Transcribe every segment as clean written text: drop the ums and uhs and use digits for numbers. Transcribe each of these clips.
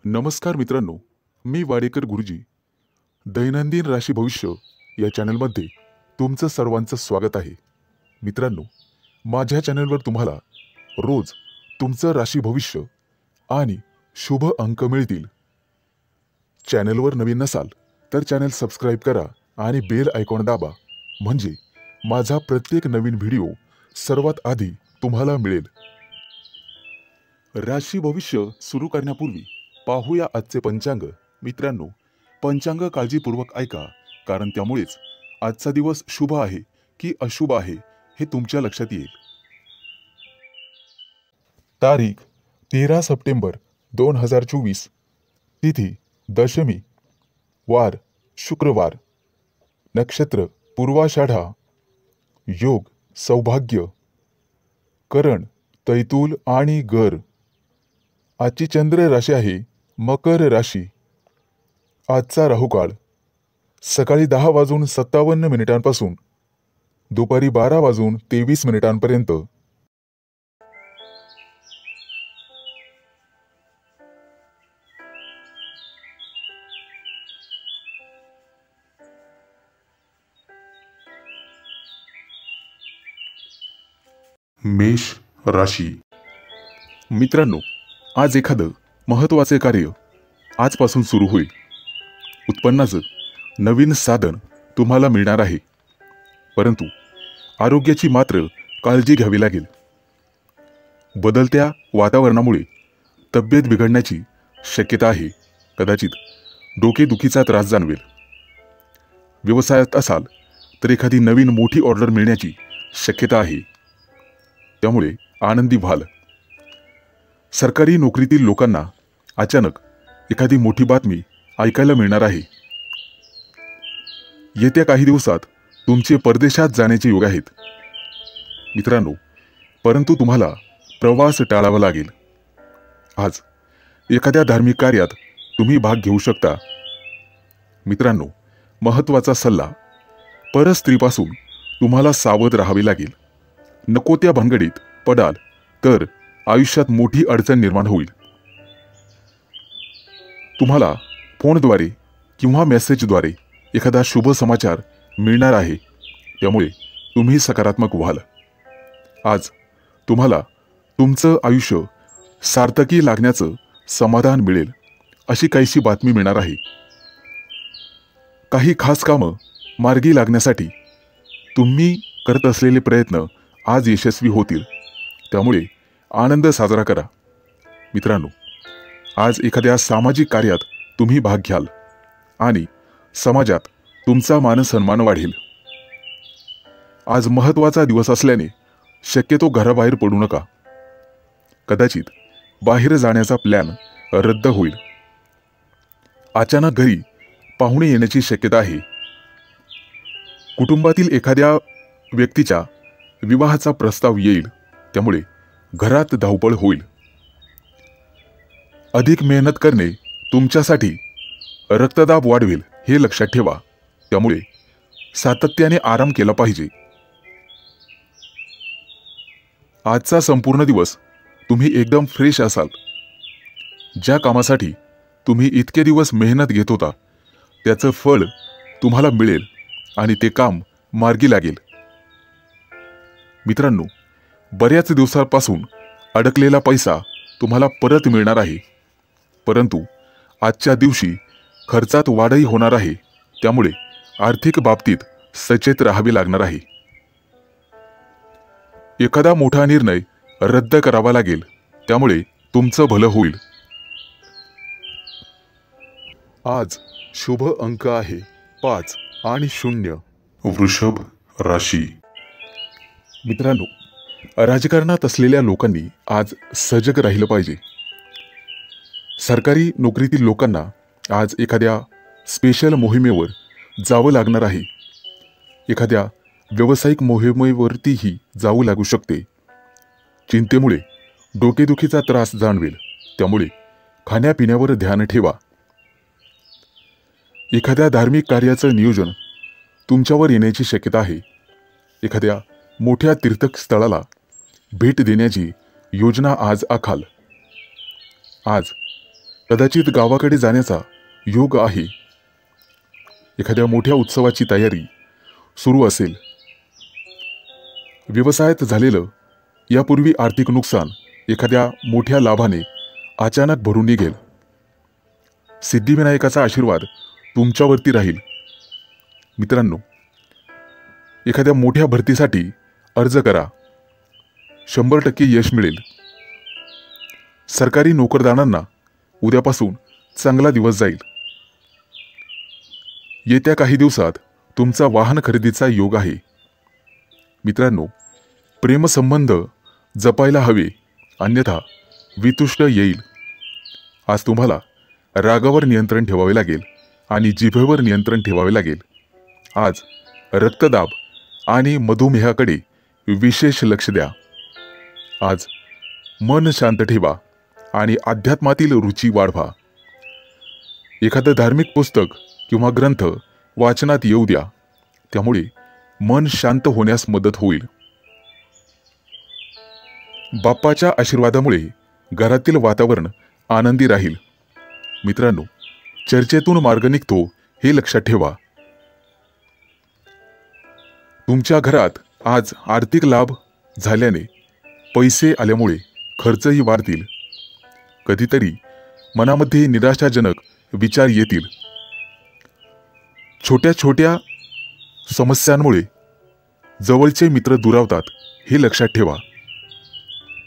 नमस्कार मित्रांनो, मी वाडेकर गुरुजी दैनंदिन राशी भविष्य या चॅनलमध्ये तुमचं सर्वांचं स्वागत आहे. मित्रांनो, माझ्या चॅनलवर तुम्हाला रोज तुमचं राशी भविष्य आणि शुभ अंक मिळतील. चॅनलवर नवीन नसाल तर चॅनल सबस्क्राईब करा आणि बेल आयकॉन दाबा, म्हणजे माझा प्रत्येक नवीन व्हिडिओ सर्वात आधी तुम्हाला मिळेल. राशी भविष्य सुरू करण्यापूर्वी पाहूया आजचे पंचांग. मित्रांनो, पंचांग काळजीपूर्वक ऐका, कारण त्यामुळेच आजचा दिवस शुभ आहे की अशुभ आहे हे तुमच्या लक्षात येईल. तारीख 13 सप्टेंबर 2024, तिथी दशमी, वार शुक्रवार, नक्षत्र पूर्वाषाढा, योग सौभाग्य, करण तैतूल आणि गर. आजची चंद्र राशी आहे मकर राशी. आजचा राहुकाळ सकाळी 10:57 दुपारी 12:23 मेष राशी. मित्रांनो, आज एखादं महत्त्वाचे कार्य आजपासून सुरू होईल. उत्पन्नाचं नवीन साधन तुम्हाला मिळणार आहे, परंतु आरोग्याची मात्र काळजी घ्यावी लागेल. बदलत्या वातावरणामुळे तब्येत बिघडण्याची शक्यता आहे. कदाचित डोकेदुखीचा त्रास जाणवेल. व्यवसायात असाल तर एखादी नवीन मोठी ऑर्डर मिळण्याची शक्यता आहे, त्यामुळे आनंदी व्हाल. सरकारी नोकरीतील लोकांना अचानक एखादी मोठी बातमी ऐकायला मिळणार आहे. येत्या काही दिवसात तुमचे परदेशात जाण्याचे योग आहेत. मित्रांनो, परंतु तुम्हाला प्रवास टाळावा लागेल. आज एखाद्या धार्मिक कार्यात तुम्ही भाग घेऊ शकता. मित्रांनो, महत्त्वाचा सल्ला: परस्त्रीपासून तुम्हाला सावध राहावे लागेल. नको त्या भानगडीत पडाल तर आयुष्यात मोठी अडचण निर्माण होईल. तुम्हाला फोनद्वारे किंवा मेसेजद्वारे एखादा शुभ समाचार मिळणार आहे, त्यामुळे तुम्ही सकारात्मक व्हाल. आज तुम्हाला तुमचं आयुष्य सार्थकी लागण्याचं समाधान मिळेल अशी काहीशी बातमी मिळणार आहे. काही खास कामं मार्गी लागण्यासाठी तुम्ही करत असलेले प्रयत्न आज यशस्वी होतील, त्यामुळे आनंद साजरा करा. मित्रांनो, आज एखाद्या सामाजिक कार्यात तुम्ही भाग घ्याल आणि समाजात तुमचा मानसन्मान वाढेल. आज महत्त्वाचा दिवस असल्याने शक्यतो घराबाहेर पडू नका. कदाचित बाहेर जाण्याचा प्लॅन रद्द होईल. अचानक घरी पाहुणे येण्याची शक्यता आहे. कुटुंबातील एखाद्या व्यक्तीच्या विवाहाचा प्रस्ताव येईल, त्यामुळे घरात धावपळ होईल. अधिक मेहनत करणे तुमच्यासाठी रक्तदाब वाढवेल हे लक्षात ठेवा, त्यामुळे सातत्याने आराम केला पाहिजे. आजचा संपूर्ण दिवस तुम्ही एकदम फ्रेश असाल. ज्या कामासाठी तुम्ही इतके दिवस मेहनत घेत होता त्याचं फळ तुम्हाला मिळेल आणि ते काम मार्गी लागेल. मित्रांनो, बऱ्याच दिवसांपासून अडकलेला पैसा तुम्हाला परत मिळणार आहे, परंतु आजच्या दिवशी खर्चात वाढही होणार आहे, त्यामुळे आर्थिक बाबतीत सचेत राहावे लागणार आहे. एखादा मोठा निर्णय रद्द करावा लागेल, त्यामुळे तुमचं भलं होईल. आज शुभ अंक आहे 5 आणि 0. वृषभ राशी. मित्रांनो, राजकारणात असलेल्या लोकांनी आज सजग राहिलं पाहिजे. सरकारी नोकरीतील लोकांना आज एखाद्या स्पेशल मोहिमेवर जावं लागणार आहे. एखाद्या व्यावसायिक मोहिमेवरतीही जावं लागू शकते. चिंतेमुळे डोकेदुखीचा त्रास जाणवेल, त्यामुळे खाण्यापिण्यावर ध्यान ठेवा. एखाद्या धार्मिक कार्याचं नियोजन तुमच्यावर येण्याची शक्यता आहे. एखाद्या मोठ्या तीर्थस्थळाला भेट देण्याची योजना आज आखाल. आज कदाचित गावाकडे जाण्याचा योग आहे. एखाद्या मोठ्या उत्सवाची तयारी सुरू असेल. व्यवसायात झालेलं यापूर्वी आर्थिक नुकसान एखाद्या मोठ्या लाभाने अचानक भरून निघेल. सिद्धिविनायकाचा आशीर्वाद तुमच्यावरती राहील. मित्रांनो, एखाद्या मोठ्या भरतीसाठी अर्ज करा. 100% यश मिळेल. सरकारी नोकरदारांना उद्यापासून चांगला दिवस जाईल. येत्या काही दिवसात तुमचा वाहन खरेदीचा योग आहे. मित्रांनो, प्रेमसंबंध जपायला हवे, अन्यथा वितुष्ट येईल. आज तुम्हाला रागावर नियंत्रण ठेवावे लागेल आणि जिभेवर नियंत्रण ठेवावे लागेल. आज रक्तदाब आणि मधुमेहाकडे विशेष लक्ष द्या. आज मन शांत ठेवा आणि अध्यात्मातील रुची वाढवा. एखादं धार्मिक पुस्तक किंवा ग्रंथ वाचनात येऊ द्या. त्यामुळे मन शांत होण्यास मदत होईल. बाप्पाच्या आशीर्वादामुळे घरातील वातावरण आनंदी राहील. मित्रांनो, चर्चेतून मार्ग निघतो हे लक्षात ठेवा. तुमच्या घरात आज आर्थिक लाभ झाल्याने पैसे आल्यामुळे खर्चही वाढतील. कधीतरी मनामध्ये निराशाजनक विचार येतील. छोट्या छोट्या समस्यांमुळे जवळचे मित्र दुरावतात हे लक्षात ठेवा.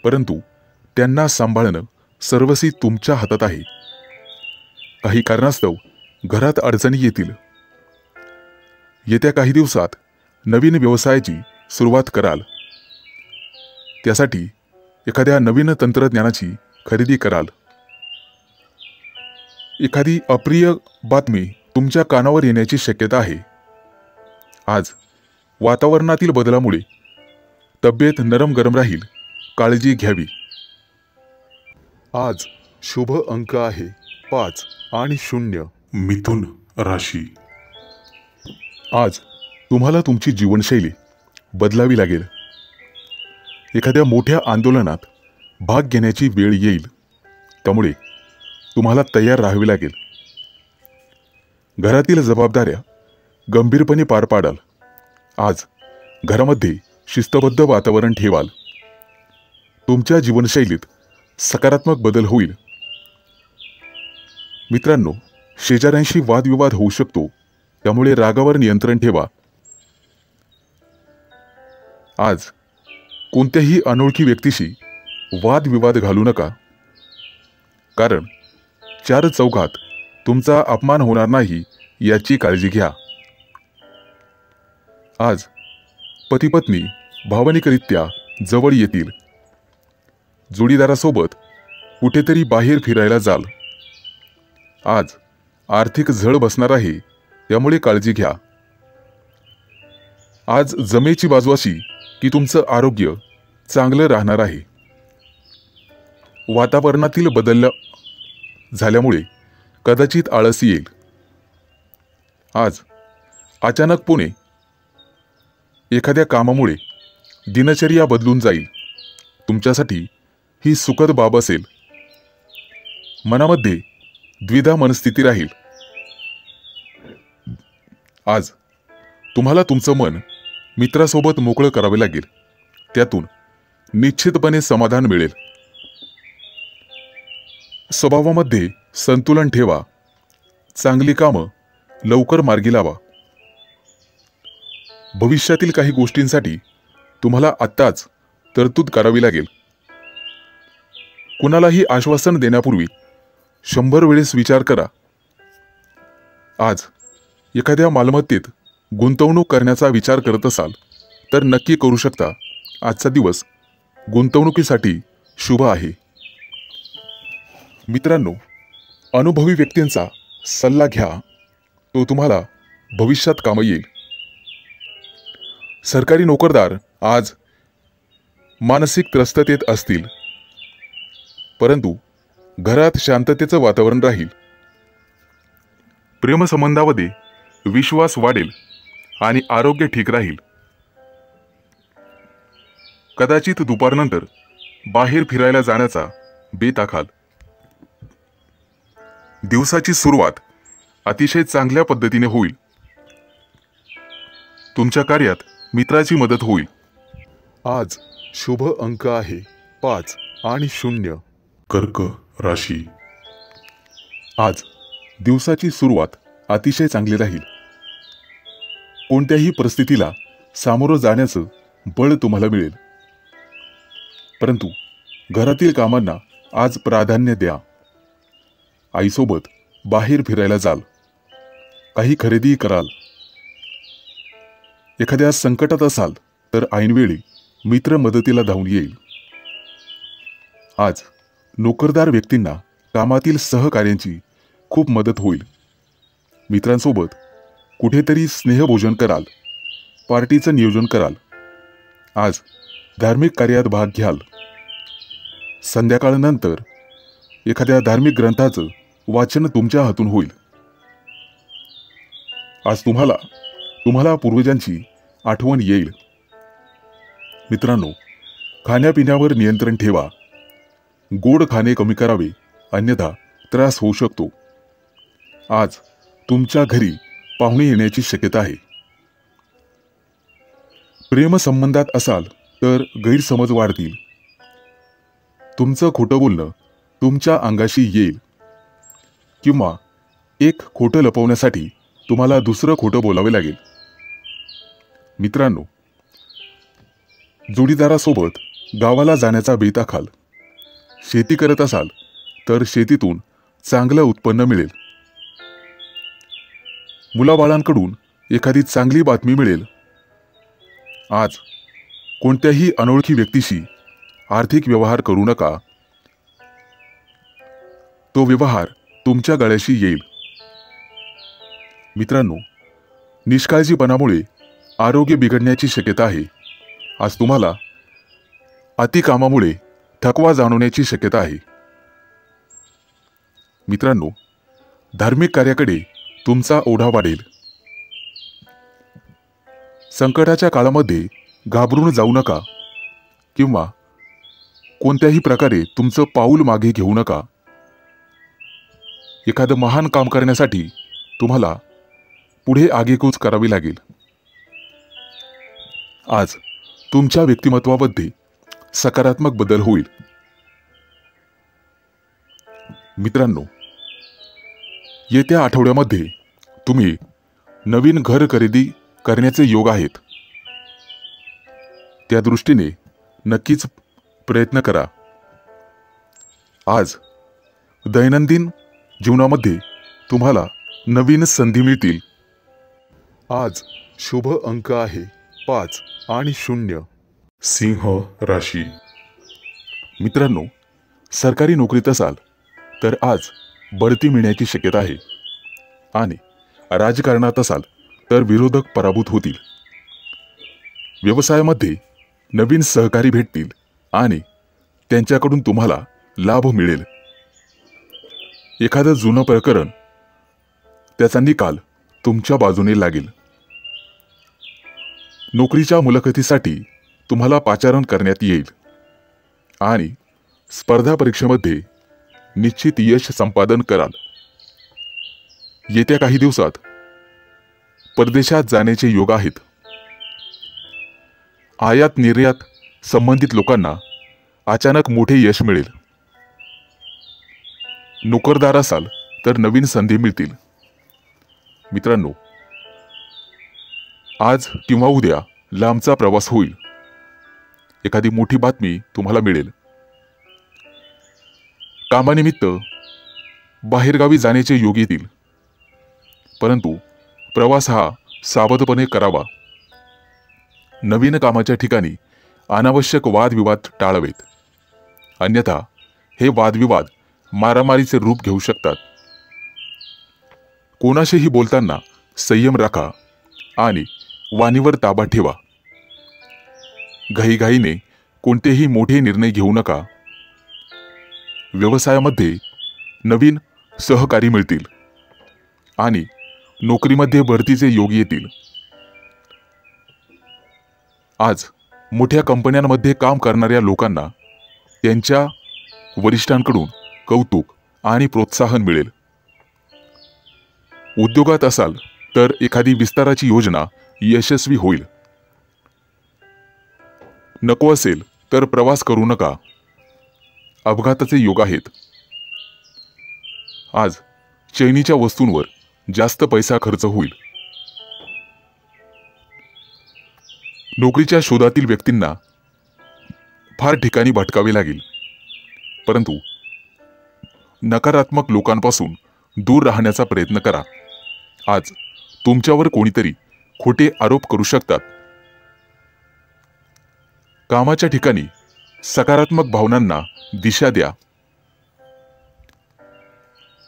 परंतु त्यांना सांभाळणं सर्वस्वी तुमच्या हातात आहे. काही कारणास्तव घरात अडचणी येतील. येत्या काही दिवसात नवीन व्यवसायाची सुरुवात कराल. त्यासाठी एखाद्या नवीन तंत्रज्ञानाची खरेदी कराल. एखादी अप्रिय बातमी तुमच्या कानावर येण्याची शक्यता आहे. आज वातावरणातील बदलामुळे तब्येत नरम गरम राहील. काळजी घ्यावी. आज शुभ अंक आहे 5 आणि 0. मिथुन राशी. आज तुम्हाला तुमची जीवनशैली बदलावी लागेल. एखाद्या मोठ्या आंदोलनात भाग घेण्याची वेळ येईल. त्यामुळे तुम्हाला तयार राहावे लागेल. घरातील जबाबदाऱ्या गंभीरपणे पार पाडाल. आज घरामध्ये शिस्तबद्ध वातावरण ठेवाल. तुमच्या जीवनशैलीत सकारात्मक बदल होईल. मित्रांनो, शेजाऱ्यांशी वादविवाद होऊ शकतो. त्यामुळे रागावर नियंत्रण ठेवा. आज कोणत्याही अनोळखी व्यक्तीशी वादविवाद घालू नका. कारण 4 चौघात तुमचा अपमान होणार नाही याची काळजी घ्या. आज पती-पत्नी भावनिकरित्या जवळ येतील. जोडीदारासोबत कुठेतरी बाहेर फिरायला जाल. आज आर्थिक झळ बसणार आहे. त्यामुळे काळजी घ्या. आज जमेची बाजू अशी की तुमचं आरोग्य चांगलं राहणार आहे. वातावरणातील बदल झाल्यामुळे कदाचित आळस येईल. आज अचानकपणे एखाद्या कामामुळे दिनचर्या बदलून जाईल. तुमच्यासाठी ही सुखद बाब असेल. मनामध्ये द्विधा मनस्थिती राहील. आज तुम्हाला तुमचं मन मित्रासोबत मोकळं करावे लागेल. त्यातून निश्चितपणे समाधान मिळेल. स्वभावामध्ये संतुलन ठेवा. चांगली कामं लवकर मार्गी लावा. भविष्यातील काही गोष्टींसाठी तुम्हाला आत्ताच तरतूद करावी लागेल. कुणालाही आश्वासन देण्यापूर्वी 100 वेळेस विचार करा. आज एखाद्या मालमत्तेत गुंतवणूक करण्याचा विचार करत असाल तर नक्की करू शकता. आजचा दिवस गुंतवणुकीसाठी शुभ आहे. मित्रांनो, अनुभवी व्यक्तींचा सल्ला घ्या. तो तुम्हाला भविष्यात कामी येईल. सरकारी नोकरदार आज मानसिक त्रस्ततेत असतील. परंतु घरात शांततेचं वातावरण राहील. प्रेमसंबंधामध्ये विश्वास वाढेल आणि आरोग्य ठीक राहील. कदाचित दुपारनंतर बाहेर फिरायला जाण्याचा बेत आखाल. दिवसाची सुरुवात अतिशय चांगल्या पद्धतीने होईल. तुमच्या कार्यात मित्राची मदत होईल. आज शुभ अंक आहे 5 आणि 0. कर्क राशी. आज दिवसाची सुरुवात अतिशय चांगली राहील. कोणत्याही परिस्थितीला सामोरं जाण्याचं बळ तुम्हाला मिळेल. परंतु घरातील कामांना आज प्राधान्य द्या. आईसोबत बाहेर फिरायला जाल. काही खरेदी कराल. एखाद्या संकटात असाल तर ऐनवेळी मित्र मदतीला धावून येईल. आज नोकरदार व्यक्तींना कामातील सहकार्यांची खूप मदत होईल. मित्रांसोबत कुठेतरी स्नेहभोजन कराल. पार्टीचं नियोजन कराल. आज धार्मिक कार्यात भाग घ्याल. संध्याकाळनंतर एखाद्या धार्मिक ग्रंथाचं वाचन तुमच्या हातून होईल. आज तुम्हाला पूर्वजांची आठवण येईल. मित्रांनो, खाण्यापिण्यावर नियंत्रण ठेवा. गोड खाणे कमी करावे, अन्यथा त्रास होऊ शकतो. आज तुमच्या घरी पाहुणे येण्याची शक्यता आहे. प्रेमसंबंधात असाल तर गैरसमज वाढतील. तुमचं खोटं बोलणं तुमच्या अंगाशी येईल किंवा एक खोटं लपवण्यासाठी तुम्हाला दुसरं खोटं बोलावे लागेल. मित्रांनो, जोडीदारासोबत गावाला जाण्याचा बेत आखाल. शेती करत असाल तर शेतीतून चांगलं उत्पन्न मिळेल. मुलाबाळांकडून एखादी चांगली बातमी मिळेल. आज कोणत्याही अनोळखी व्यक्तीशी आर्थिक व्यवहार करू नका. तो व्यवहार तुमच्या गळ्याशी येईल. मित्रांनो, निष्काळजीपणामुळे आरोग्य बिघडण्याची शक्यता आहे. आज तुम्हाला अतिकामामुळे थकवा जाणवण्याची शक्यता आहे. मित्रांनो, धार्मिक कार्याकडे तुमचा ओढा वाढेल. संकटाच्या काळामध्ये घाबरून जाऊ नका किंवा कोणत्याही प्रकारे तुमचं पाऊल मागे घेऊ नका. एखादं महान काम करण्यासाठी तुम्हाला पुढे आगेकूच करावी लागेल. आज तुमच्या व्यक्तिमत्वामध्ये सकारात्मक बदल होईल. मित्रांनो, येत्या आठवड्यामध्ये तुम्ही नवीन घर खरेदी करण्याचे योग आहेत. त्या दृष्टीने नक्कीच प्रयत्न करा. आज दैनंदिन जीवनामध्ये तुम्हाला नवीन संधी मिळतील. आज शुभ अंक आहे 5 आणि 0. सिंह राशी. मित्रांनो, सरकारी नोकरीत असाल तर आज बढती मिळण्याची शक्यता आहे आणि राजकारणात असाल तर विरोधक पराभूत होतील. व्यवसायामध्ये नवीन सहकारी भेटतील आणि त्यांच्याकडून तुम्हाला लाभ मिळेल. एखादं जुनं प्रकरण, त्याचा निकाल तुमच्या बाजूने लागेल. नोकरीच्या मुलाखतीसाठी तुम्हाला पाचारण करण्यात येईल आणि स्पर्धा परीक्षेमध्ये निश्चित यश संपादन कराल. येत्या काही दिवसात परदेशात जाण्याचे योग आहेत. आयात निर्यात संबंधित लोकांना अचानक मोठे यश मिळेल. नोकरदार असाल तर नवीन संधी मिळतील. मित्रांनो, आज किंवा उद्या लांबचा प्रवास होईल. एखादी मोठी बातमी तुम्हाला मिळेल. कामानिमित्त बाहेरगावी जाण्याचे योग येतील. परंतु प्रवास हा सावधपणे करावा. नवीन कामाच्या ठिकाणी अनावश्यक वादविवाद टाळावेत. अन्यथा हे वादविवाद मारामारीचे रूप घेऊ शकतात. कोणाशीही बोलताना संयम राखा आणि वाणीवर ताबा ठेवा. घाईघाईने कोणतेही मोठे निर्णय घेऊ नका. व्यवसायामध्ये नवीन सहकारी मिळतील आणि नोकरीमध्ये बढतीचे योग येतील. आज मोठ्या कंपन्यांमध्ये काम करणाऱ्या लोकांना त्यांच्या वरिष्ठांकडून कौतुक आणि प्रोत्साहन मिळेल. उद्योगात असाल तर एखादी विस्ताराची योजना यशस्वी होईल. नको असेल तर प्रवास करू नका. अपघाताचे योग आहेत. आज चैनीच्या वस्तूंवर जास्त पैसा खर्च होईल. नोकरीच्या शोधातील व्यक्तींना फार ठिकाणी भटकावे लागेल, परंतु नकारात्मक लोकांपासून दूर राहण्याचा प्रयत्न करा. आज तुमच्यावर कोणीतरी खोटे आरोप करू शकतात. कामाच्या ठिकाणी सकारात्मक भावनांना दिशा द्या.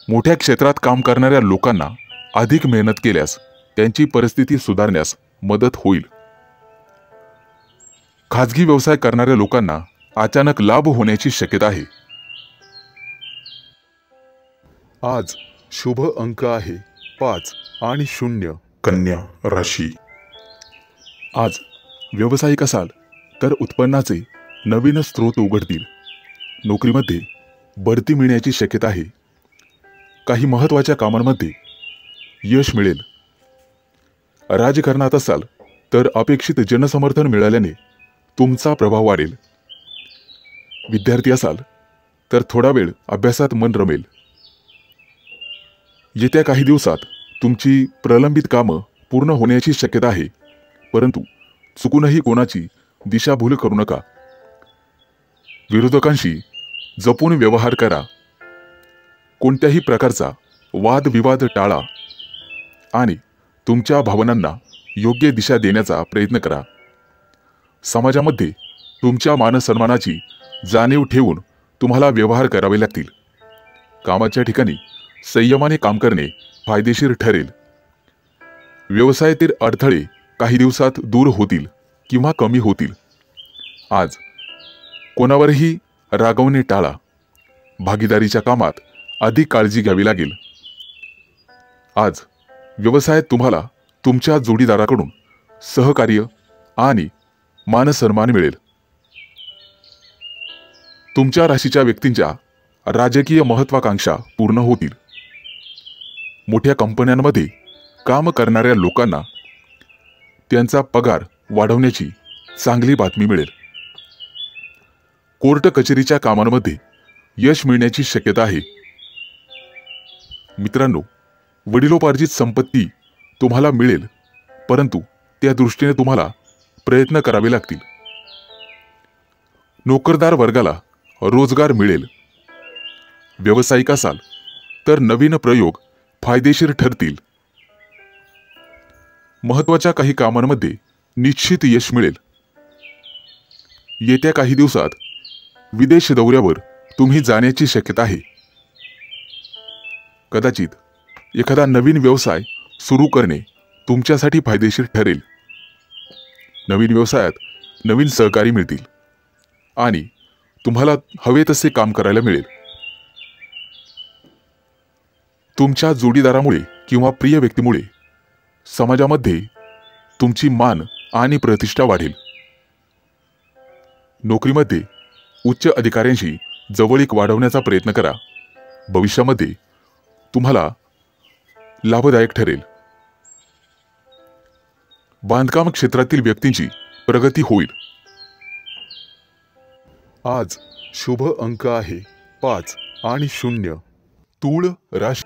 मोठ्या क्षेत्रात काम करणाऱ्या लोकांना अधिक मेहनत केल्यास त्यांची परिस्थिती सुधारण्यास मदत होईल. खाजगी व्यवसाय करणाऱ्या लोकांना अचानक लाभ होण्याची शक्यता आहे. आज शुभ अंक आहे 5 आणि 0. कन्या राशी. आज व्यावसायिक असाल तर उत्पन्नाचे नवीन स्रोत उघडतील. नोकरीमध्ये बढती मिळण्याची शक्यता आहे. काही महत्त्वाच्या कामांमध्ये यश मिळेल. राजकारणात असाल तर अपेक्षित जनसमर्थन मिळाल्याने तुमचा प्रभाव वाढेल. विद्यार्थी असाल तर थोडा वेळ अभ्यासात मन रमेल. येत्या काही दिवसात तुमची प्रलंबित कामं पूर्ण होण्याची शक्यता आहे, परंतु चुकूनही कोणाची दिशाभूल करू नका. विरोधकांशी जपून व्यवहार करा. कोणत्याही प्रकारचा वादविवाद टाळा आणि तुमच्या भावनांना योग्य दिशा देण्याचा प्रयत्न करा. समाजामध्ये तुमच्या मानसन्मानाची जाणीव ठेवून तुम्हाला व्यवहार करावे लागतील. कामाच्या ठिकाणी संयमाने काम करणे फायदेशीर ठरेल. व्यवसायातील अडथळे काही दिवसात दूर होतील किंवा कमी होतील. आज कोणावरही रागवणे टाळा. भागीदारीच्या कामात अधिक काळजी घ्यावी लागेल. आज व्यवसायात तुम्हाला तुमच्या जोडीदाराकडून सहकार्य आणि मानसन्मान मिळेल. तुमच्या राशीच्या व्यक्तींच्या राजकीय महत्वाकांक्षा पूर्ण होतील. मोठ्या कंपन्यांमध्ये काम करणाऱ्या लोकांना त्यांचा पगार वाढवण्याची चांगली बातमी मिळेल. कोर्ट कचेरीच्या कामांमध्ये यश मिळण्याची शक्यता आहे. मित्रांनो, वडिलोपार्जित संपत्ती तुम्हाला मिळेल, परंतु त्या दृष्टीने तुम्हाला प्रयत्न करावे लागतील. नोकरदार वर्गाला रोजगार मिळेल. व्यावसायिक असाल तर नवीन प्रयोग फायदेशीर ठरतील. महत्त्वाच्या काही कामांमध्ये निश्चित यश मिळेल. येत्या काही दिवसात विदेश दौऱ्यावर तुम्ही जाण्याची शक्यता आहे. कदाचित एखादा नवीन व्यवसाय सुरू करणे तुमच्यासाठी फायदेशीर ठरेल. नवीन व्यवसायात नवीन सहकारी मिळतील आणि तुम्हाला हवे तसे काम करायला मिळेल. तुमच्या जोडीदारामुळे किंवा प्रिय व्यक्तीमुळे समाजामध्ये तुमची मान आणि प्रतिष्ठा वाढेल. नोकरीमध्ये उच्च अधिकाऱ्यांशी जवळीक वाढवण्याचा प्रयत्न करा. भविष्यामध्ये तुम्हाला लाभदायक ठरेल. बांधकाम क्षेत्रातील व्यक्तींची प्रगती होईल. आज शुभ अंक आहे 5 आणि 0. तूळ राशी.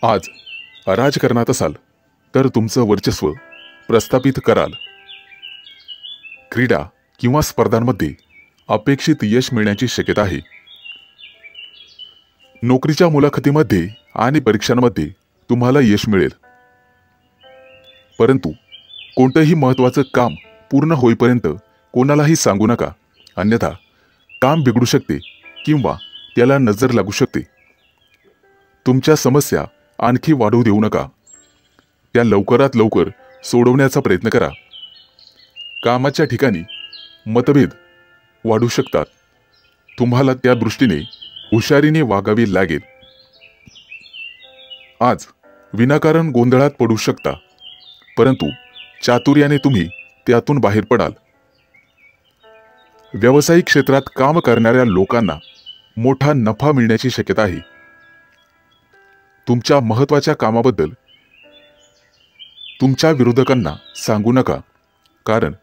आज राजकारणात असाल तर तुमचं वर्चस्व प्रस्थापित कराल. क्रीडा किंवा स्पर्धांमध्ये अपेक्षित यश मिळण्याची शक्यता आहे. नोकरीच्या मुलाखतीमध्ये आणि परीक्षांमध्ये तुम्हाला यश मिळेल, परंतु कोणतंही महत्त्वाचं काम पूर्ण होईपर्यंत कोणालाही सांगू नका, अन्यथा काम बिघडू शकते किंवा त्याला नजर लागू शकते. तुमच्या समस्या आणखी वाढू देऊ नका. त्या लवकरात लवकर सोडवण्याचा प्रयत्न करा. कामाच्या ठिकाणी मतभेद वाढू शकतात. तुम्हाला त्या दृष्टीने हुशारीने वागावे लागेल. आज विनाकारण गोंधळात पडू शकता, परंतु चातुर्याने तुम्ही त्यातून बाहेर पडाल. व्यावसायिक क्षेत्रात काम करणाऱ्या लोकांना मोठा नफा मिळण्याची शक्यता आहे. तुमच्या महत्त्वाच्या कामाबद्दल तुमच्या विरोधकांना सांगू नका, कारण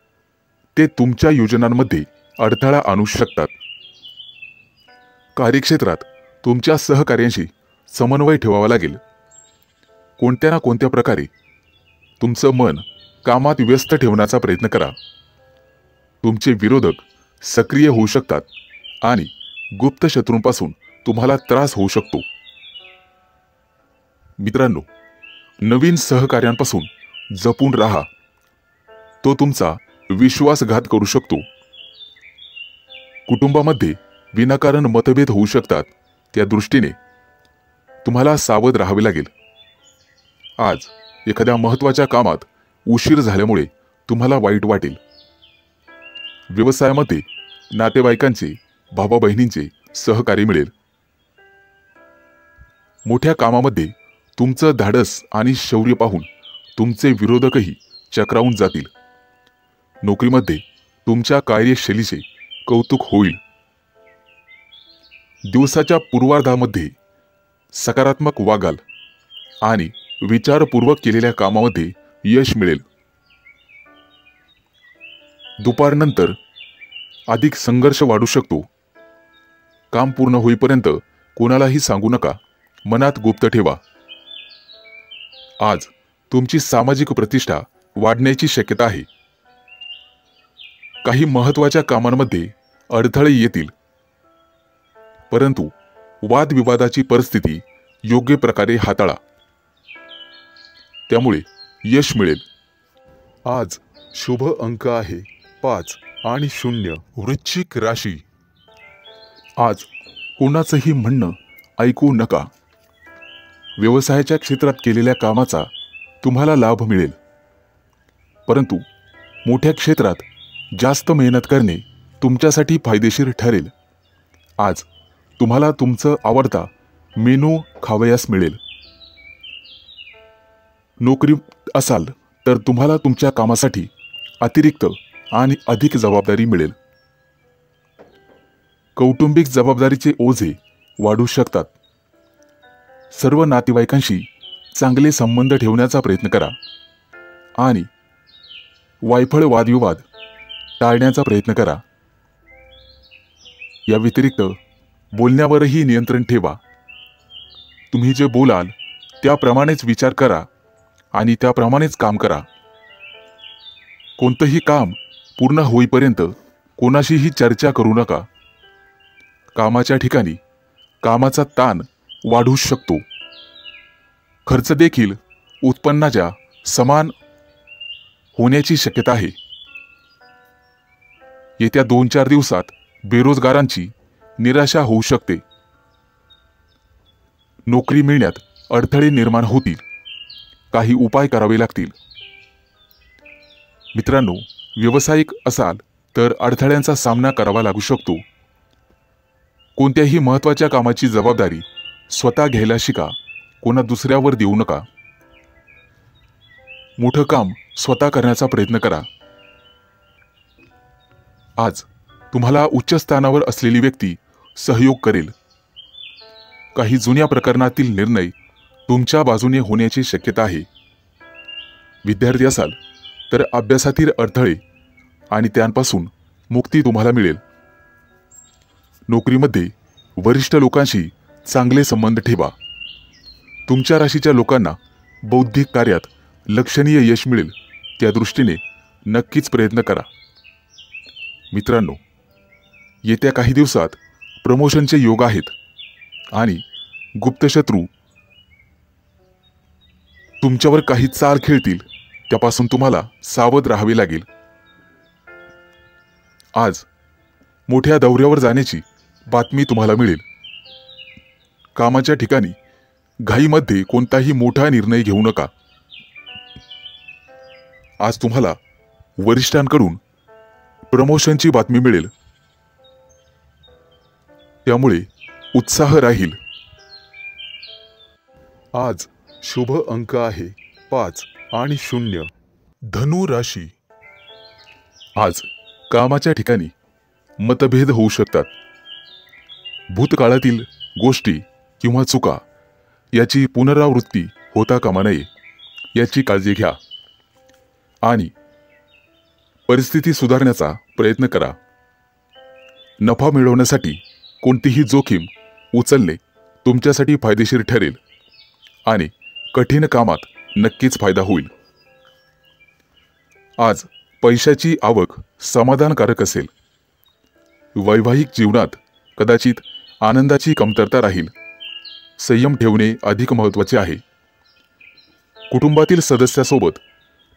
ते तुमच्या योजनांमध्ये अडथळा आणू शकतात. कार्यक्षेत्रात तुमच्या सहकार्यांशी समन्वय ठेवावा लागेल. कोणत्या ना कोणत्या प्रकारे तुमचं मन कामात व्यस्त ठेवण्याचा प्रयत्न करा. तुमचे विरोधक सक्रिय होऊ शकतात आणि गुप्त शत्रूंपासून तुम्हाला त्रास होऊ शकतो. मित्रांनो, नवीन सहकार्यांपासून जपून राहा. तो तुमचा विश्वासघात करू शकतो. कुटुंबामध्ये विनाकारण मतभेद होऊ शकतात. त्या दृष्टीने तुम्हाला सावध राहावे लागेल. आज एखाद्या महत्त्वाच्या कामात उशीर झाल्यामुळे तुम्हाला वाईट वाटेल. व्यवसायामध्ये नातेवाईकांचे, भावा बहिणींचे सहकार्य मिळेल. मोठ्या कामामध्ये तुमचं धाडस आणि शौर्य पाहून तुमचे विरोधकही चक्रावून जातील. नोकरीमध्ये तुमच्या कार्यशैलीचे कौतुक होईल. दिवसाच्या पूर्वार्धामध्ये सकारात्मक वागाल आणि विचारपूर्वक केलेल्या कामामध्ये यश मिळेल. दुपारनंतर अधिक संघर्ष वाढू शकतो. काम पूर्ण होईपर्यंत कोणालाही सांगू नका. मनात गुप्त ठेवा. आज तुमची सामाजिक प्रतिष्ठा वाढण्याची शक्यता आहे. काही महत्त्वाच्या कामांमध्ये अडथळे येतील, परंतु वादविवादाची परिस्थिती योग्य प्रकारे हाताळा. त्यामुळे यश मिळेल. आज शुभ अंक आहे 5 आणि 0. वृश्चिक राशी. आज कोणाचंही म्हणणं ऐकू नका. व्यवसायाच्या क्षेत्रात केलेल्या कामाचा तुम्हाला लाभ मिळेल, परंतु मोठ्या क्षेत्रात जास्त मेहनत करणे तुमच्यासाठी फायदेशीर ठरेल. आज तुम्हाला तुमचं आवडता मेनू खावयास मिळेल. नोकरीत असाल तर तुम्हाला तुमच्या कामासाठी अतिरिक्त आणि अधिक जबाबदारी मिळेल. कौटुंबिक जबाबदारीचे ओझे वाढू शकतात. सर्व नातेवाईकांशी चांगले संबंध ठेवण्याचा प्रयत्न करा आणि वायफळ वादविवाद टाळण्याचा प्रयत्न करा. या व्यतिरिक्त बोलण्यावरही नियंत्रण ठेवा. तुम्ही जे बोलाल त्याप्रमाणेच विचार करा आणि त्याप्रमाणेच काम करा. कोणतंही काम पूर्ण होईपर्यंत कोणाशीही चर्चा करू नका. कामाच्या ठिकाणी कामाचा ताण वाढू शकतो. खर्च देखील उत्पन्नाच्या समान होण्याची शक्यता आहे. येत्या 2-4 दिवसात बेरोजगारांची निराशा होऊ शकते. नोकरी मिळण्यात अडथळे निर्माण होतील. काही उपाय करावे लागतील. मित्रांनो, व्यावसायिक असाल तर अडथळ्यांचा सामना करावा लागू शकतो. कोणत्याही महत्त्वाच्या कामाची जबाबदारी स्वतः घ्यायला शिका. कोणा दुसऱ्यावर देऊ नका. मोठं काम स्वतः करण्याचा प्रयत्न करा. आज तुम्हाला उच्च स्थानावर असलेली व्यक्ती सहयोग करेल. काही जुन्या प्रकरणातील निर्णय तुमच्या बाजूने होण्याची शक्यता आहे. विद्यार्थी असाल तर अभ्यासातील अडथळे आणि त्यांपासून मुक्ती तुम्हाला मिळेल. नोकरीमध्ये वरिष्ठ लोकांशी चांगले संबंध ठेवा. तुमच्या राशीच्या लोकांना बौद्धिक कार्यात लक्षणीय यश मिळेल. त्या दृष्टीने नक्कीच प्रयत्न करा. मित्रांनो, येत्या काही दिवसात प्रमोशनचे योग आहेत आणि गुप्तशत्रू तुमच्यावर काही चाल खेळतील. त्यापासून तुम्हाला सावध राहावे लागेल. आज मोठ्या दौऱ्यावर जाण्याची बातमी तुम्हाला मिळेल. कामाच्या ठिकाणी घाईमध्ये कोणताही मोठा निर्णय घेऊ नका. आज तुम्हाला वरिष्ठांकडून प्रमोशनची बातमी मिळेल. त्यामुळे उत्साह राहील. आज शुभ अंक आहे 5 आणि 0. धनु राशी. आज कामाच्या ठिकाणी मतभेद होऊ शकतात. भूतकाळातील गोष्टी किंवा चुका याची पुनरावृत्ती होता कामा नये याची काळजी घ्या आणि परिस्थिती सुधारण्याचा प्रयत्न करा. नफा मिळवण्यासाठी कोणतीही जोखीम उचलणे तुमच्यासाठी फायदेशीर ठरेल आणि कठीण कामात नक्कीच फायदा होईल. आज पैशाची आवक समाधानकारक असेल. वैवाहिक जीवनात कदाचित आनंदाची कमतरता राहील. संयम ठेवणे अधिक महत्त्वाचे आहे. कुटुंबातील सदस्यासोबत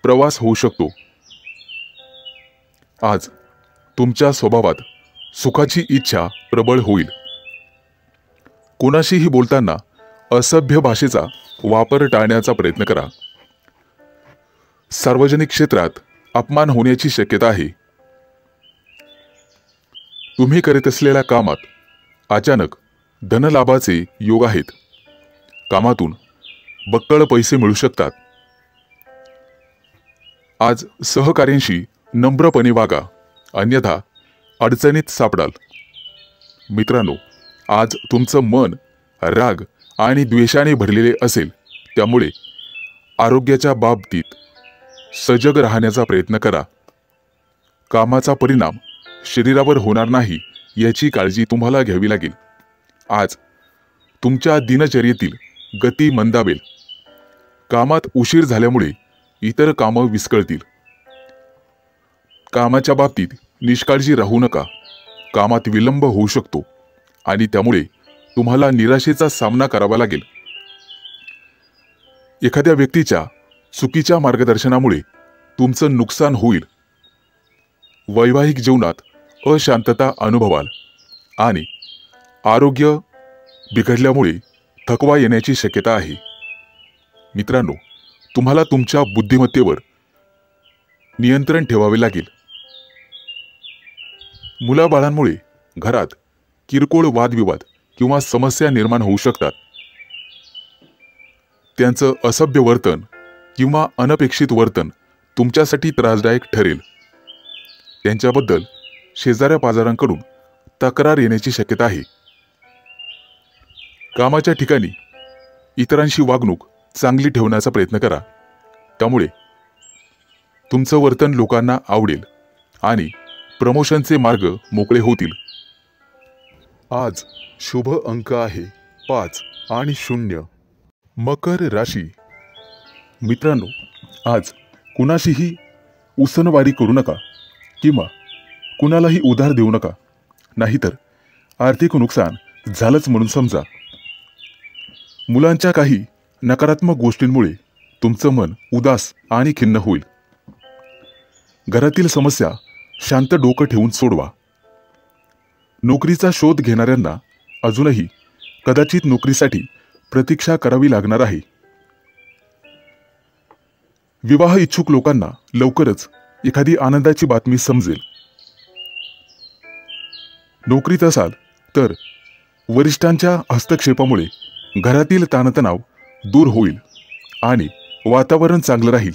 प्रवास होऊ शकतो. आज तुमच्या स्वभावात सुखाची इच्छा प्रबळ होईल. कोणाशीही बोलताना असभ्य भाषेचा वापर टाळण्याचा प्रयत्न करा. सार्वजनिक क्षेत्रात अपमान होण्याची शक्यता आहे. तुम्ही करीत असलेल्या कामात अचानक धनलाभाचे योग आहेत. कामातून बक्कळ पैसे मिळू शकतात. आज सहकार्यांशी नम्रपणे वागा, अन्यथा अडचणीत सापडाल. मित्रांनो, आज तुमचं मन राग आणि द्वेषाने भरलेले असेल, त्यामुळे आरोग्याच्या बाबतीत सजग राहण्याचा प्रयत्न करा. कामाचा परिणाम शरीरावर होणार नाही याची काळजी तुम्हाला घ्यावी लागेल. आज तुमच्या दिनचर्येतील गती मंदावेल. कामात उशीर झाल्यामुळे इतर कामं विस्कळतील. कामाच्या बाबतीत निष्काळजी राहू नका. कामात विलंब होऊ शकतो आणि त्यामुळे तुम्हाला निराशेचा सामना करावा लागेल. एखाद्या व्यक्तीच्या चुकीच्या मार्गदर्शनामुळे तुमचं नुकसान होईल. वैवाहिक जीवनात अशांतता अनुभवाल आणि आरोग्य बिघडल्यामुळे थकवा येण्याची शक्यता आहे. मित्रांनो, तुम्हाला तुमच्या बुद्धिमत्तेवर नियंत्रण ठेवावे लागेल. मुलाबाळांमुळे घरात किरकोळ वादविवाद किंवा समस्या निर्माण होऊ शकतात. त्यांचं असभ्य वर्तन किंवा अनपेक्षित वर्तन तुमच्यासाठी त्रासदायक ठरेल. त्यांच्याबद्दल शेजाऱ्या पाजारांकडून तक्रार येण्याची शक्यता आहे. कामाच्या ठिकाणी इतरांशी वागणूक चांगली ठेवण्याचा प्रयत्न करा. त्यामुळे तुमचं वर्तन लोकांना आवडेल आणि प्रमोशनचे मार्ग मोकळे होतील. आज शुभ अंक आहे 5 आणि 0. मकर राशी. मित्रांनो, आज कुणाशीही उसनवारी करू नका किंवा कुणालाही उधार देऊ नका, नाहीतर आर्थिक नुकसान झालंच म्हणून समजा. मुलांच्या काही नकारात्मक गोष्टींमुळे तुमचं मन उदास आणि खिन्न होईल. घरातील समस्या शांत डोकं ठेवून सोडवा. नोकरीचा शोध घेणाऱ्यांना अजूनही कदाचित नोकरीसाठी प्रतीक्षा करावी लागणार आहे. विवाह इच्छुक लोकांना लवकरच एखादी आनंदाची बातमी समजेल. नोकरीत असाल तर वरिष्ठांच्या हस्तक्षेपामुळे घरातील ताणतणाव दूर होईल आणि वातावरण चांगलं राहील.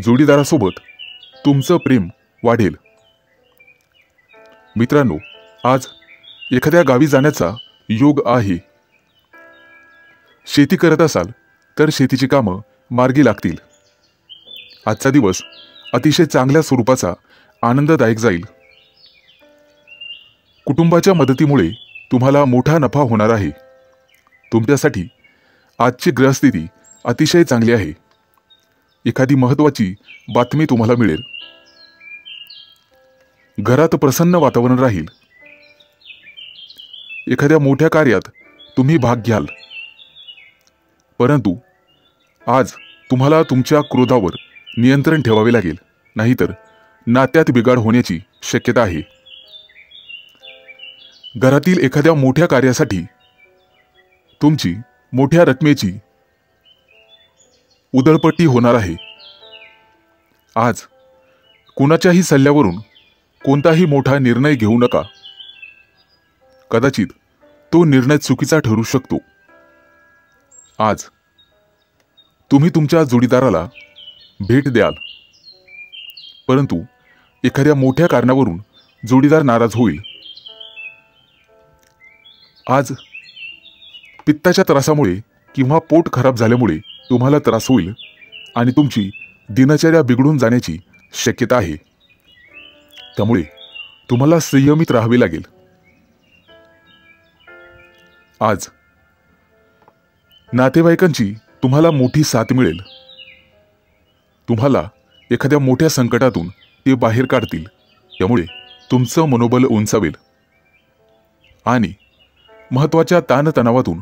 जोडीदारासोबत तुमचं प्रेम वाढेल. मित्रांनो, आज एखाद्या गावी जाण्याचा योग आहे. शेती करत असाल तर शेतीची कामं मार्गी लागतील. आजचा दिवस अतिशय चांगल्या स्वरूपाचा आनंददायक जाईल. कुटुंबाच्या मदतीमुळे तुम्हाला मोठा नफा होणार आहे. तुमच्यासाठी आजची ग्रहस्थिती अतिशय चांगली आहे. एखादी महत्त्वाची बातमी तुम्हाला मिळेल. घरात प्रसन्न वातावरण राहील. एखाद्या मोठ्या कार्यात तुम्ही भाग घ्याल. परंतु आज तुम्हाला तुमच्या क्रोधावर नियंत्रण ठेवावे लागेल, नाहीतर नात्यात बिघाड होण्याची शक्यता आहे. घरातील एखाद्या मोठ्या कार्यासाठी तुमची मोठ्या रकमेची उधळपट्टी होणार आहे. आज कुणाच्याही सल्ल्यावरून कोणताही मोठा निर्णय घेऊ नका. कदाचित तो निर्णय चुकीचा ठरू शकतो. आज तुम्ही तुमच्या जोडीदाराला भेट द्याल, परंतु एखाद्या मोठ्या कारणावरून जोडीदार नाराज होईल. आज पित्ताच्या त्रासामुळे किंवा पोट खराब झाल्यामुळे तुम्हाला त्रास होईल आणि तुमची दिनचर्या बिघडून जाण्याची शक्यता आहे। त्यामुळे तुम्हाला संयमित राहावे लागेल। आज नातेवाईकांची तुम्हाला मोठी साथ मिळेल। तुम्हाला एखाद्या मोठ्या संकटातून ते बाहेर काढतील, त्यामुळे तुमचं मनोबल उंचावेल आणि महत्त्वाच्या ताणतणावातून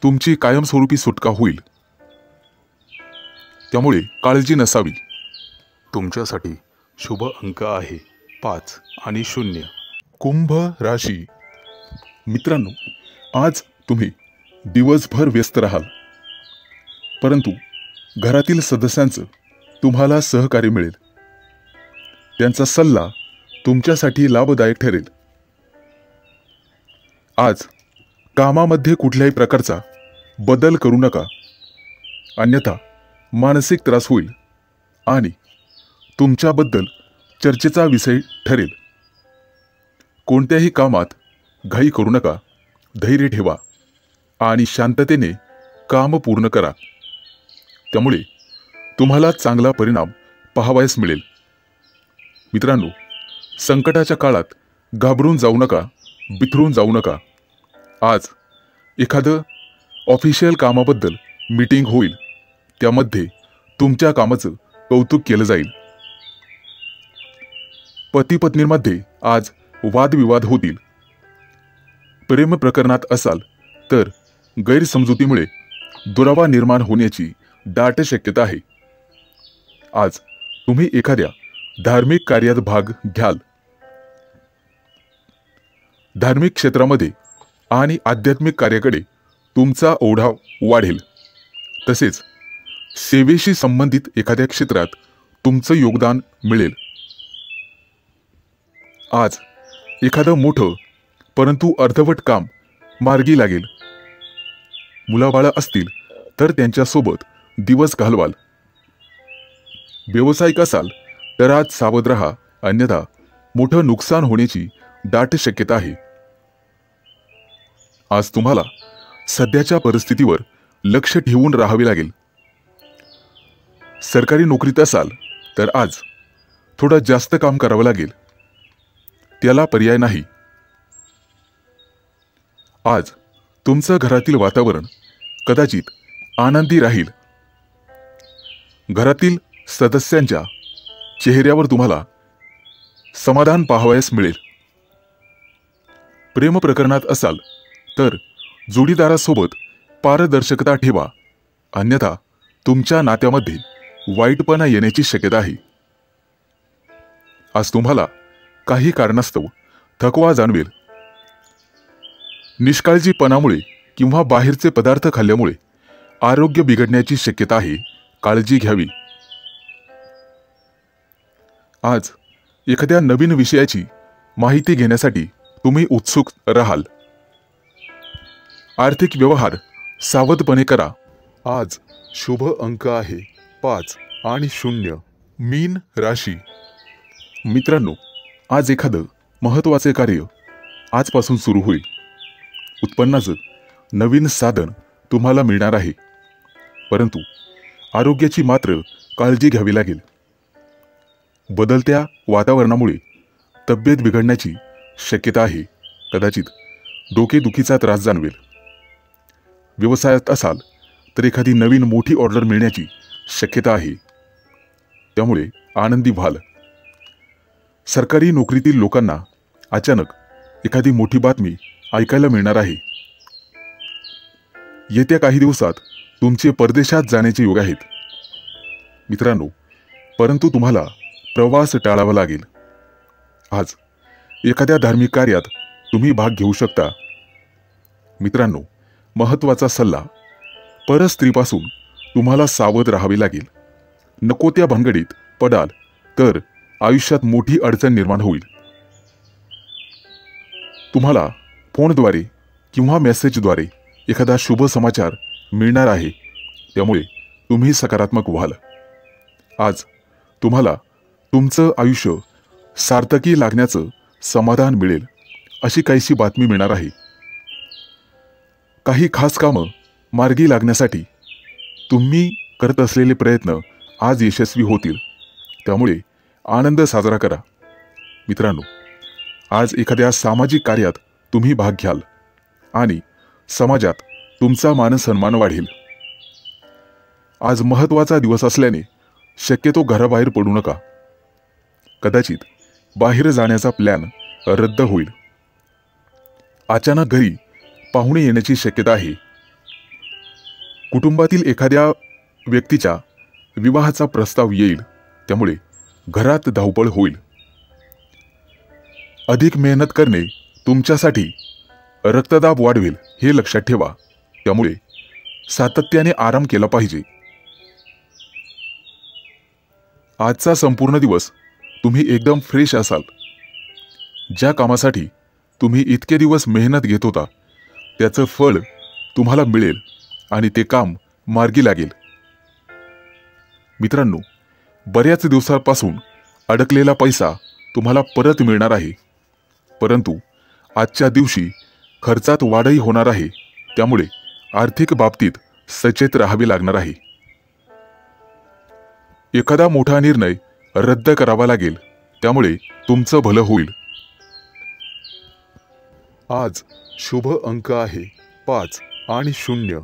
तुमची कायमस्वरूपी सुटका होईल। त्यामुळे काळजी नसावी। तुमच्यासाठी शुभ अंक आहे 5 आणि 0। कुंभ राशी। मित्रांनो, आज तुम्ही दिवसभर व्यस्त राहाल, परंतु घरातील सदस्यांचं तुम्हाला सहकार्य मिळेल। त्यांचा सल्ला तुमच्यासाठी लाभदायक ठरेल। आज कामामध्ये कुठल्याही प्रकारचा बदल करू नका, अन्यथा मानसिक त्रास होईल आणि तुमच्याबद्दल चर्चेचा विषय ठरेल। कोणत्याही कामात घाई करू नका, धैर्य ठेवा आणि शांततेने काम पूर्ण करा। त्यामुळे तुम्हाला चांगला परिणाम पाहावयास मिळेल। मित्रांनो, संकटाच्या काळात घाबरून जाऊ नका, बिथरून जाऊ नका। आज एखादं ऑफिशियल कामाबद्दल मीटिंग होईल, त्यामध्ये तुमच्या कामाचं कौतुक केलं जाईल। पती पत्नींमध्ये आज वादविवाद होतील। प्रेम प्रकरणात असाल तर गैरसमजुतीमुळे दुरावा निर्माण होण्याची दाट शक्यता आहे। आज तुम्ही एखाद्या धार्मिक कार्यात भाग घ्याल। धार्मिक क्षेत्रामध्ये आणि आध्यात्मिक कार्याकडे तुमचा ओढा वाढेल। तसेच सेवेशी संबंधित एखाद्या क्षेत्रात तुमचं योगदान मिळेल। आज एखादं मोठं परंतु अर्धवट काम मार्गी लागेल। मुलाबाळं असतील तर त्यांच्यासोबत दिवस घालवाल। व्यावसायिक असाल तर आज सावध राहा, अन्यथा मोठं नुकसान होण्याची दाट शक्यता आहे। आज तुम्हाला सध्याच्या परिस्थितीवर लक्ष ठेवून राहावे लागेल। सरकारी नोकरीत असाल तर आज थोडं जास्त काम करावं लागेल, त्याला पर्याय नाही। आज तुमचं घरातील वातावरण कदाचित आनंदी राहील। घरातील सदस्यांच्या चेहऱ्यावर तुम्हाला समाधान पाहावयास मिळेल। प्रेम प्रकरणात असाल तर जोडीदारासोबत पारदर्शकता ठेवा, अन्यथा तुमच्या नात्यामध्ये वाईटपणा येण्याची शक्यता आहे। आज तुम्हाला काही कारणास्तव थकवा जाणवेल। निष्काळजीपणामुळे किंवा बाहेरचे पदार्थ खाल्ल्यामुळे आरोग्य बिघडण्याची शक्यता आहे, काळजी घ्यावी। आज एखाद्या नवीन विषयाची माहिती घेण्यासाठी तुम्ही उत्सुक राहाल। आर्थिक व्यवहार सावधपणे करा। आज शुभ अंक आहे 5 आणि 0। मीन राशी। मित्रांनो, आज एखादं महत्त्वाचे कार्य आजपासून सुरू होईल। उत्पन्नाचं नवीन साधन तुम्हाला मिळणार आहे, परंतु आरोग्याची मात्र काळजी घ्यावी लागेल। बदलत्या वातावरणामुळे तब्येत बिघडण्याची शक्यता आहे, कदाचित डोकेदुखीचा त्रास जाणवेल। व्यवसायात असाल तर एखादी नवीन मोठी ऑर्डर मिळण्याची शक्यता आहे, त्यामुळे आनंदी व्हाल। सरकारी नोकरीतील लोकांना अचानक एखादी मोठी बातमी ऐकायला मिळणार आहे। येत्या काही दिवसात तुमचे परदेशात जाण्याचे योग आहेत मित्रांनो, परंतु तुम्हाला प्रवास टाळावा लागेल। आज एखाद्या धार्मिक कार्यात तुम्ही भाग घेऊ शकता। मित्रांनो, महत्त्वाचा सल्ला, परस्त्रीपासून तुम्हाला सावध राहावे लागेल। नको त्या भानगडीत पडाल तर आयुष्यात मोठी अडचण निर्माण होईल। तुम्हाला फोनद्वारे किंवा मेसेजद्वारे एखादा शुभ समाचार मिळणार आहे, त्यामुळे तुम्ही सकारात्मक व्हाल। आज तुम्हाला तुमचं आयुष्य सार्थकी लागण्याचं समाधान मिळेल, अशी काहीशी बातमी मिळणार आहे। काही खास कामं मार्गी लागण्यासाठी तुम्ही करत असलेले प्रयत्न आज यशस्वी होतील, त्यामुळे आनंद साजरा करा. मित्रांनो, आज एखाद्या सामाजिक कार्यात तुम्ही भाग घ्याल आणि समाजात तुमचा मानसन्मान वाढेल. आज महत्त्वाचा दिवस असल्याने शक्यतो घराबाहेर पडू नका. कदाचित बाहेर जाण्याचा प्लॅन रद्द होईल. अचानक घरी पाहुणे येण्याची शक्यता आहे. कुटुंबातील एखाद्या व्यक्तीच्या विवाहाचा प्रस्ताव येईल, त्यामुळे घरात धावपळ होईल. अधिक मेहनत करणे तुमच्यासाठी रक्तदाब वाढवेल हे लक्षात ठेवा, त्यामुळे सातत्याने आराम केला पाहिजे. आजचा संपूर्ण दिवस तुम्ही एकदम फ्रेश असाल. ज्या कामासाठी तुम्ही इतके दिवस मेहनत घेत होता त्याचं फळ तुम्हाला मिळेल आणि ते काम मार्गी लागेल. मित्रांनो, बऱ्याच दिवसांपासून अडकलेला पैसा तुम्हाला परत मिळणार आहे, परंतु आजच्या दिवशी खर्चात वाढही होणार आहे, त्यामुळे आर्थिक बाबतीत सचेत राहावे लागणार आहे. एखादा मोठा निर्णय रद्द करावा लागेल, त्यामुळे तुमचं भलं होईल. आज शुभ अंक आहे 5 आणि 0.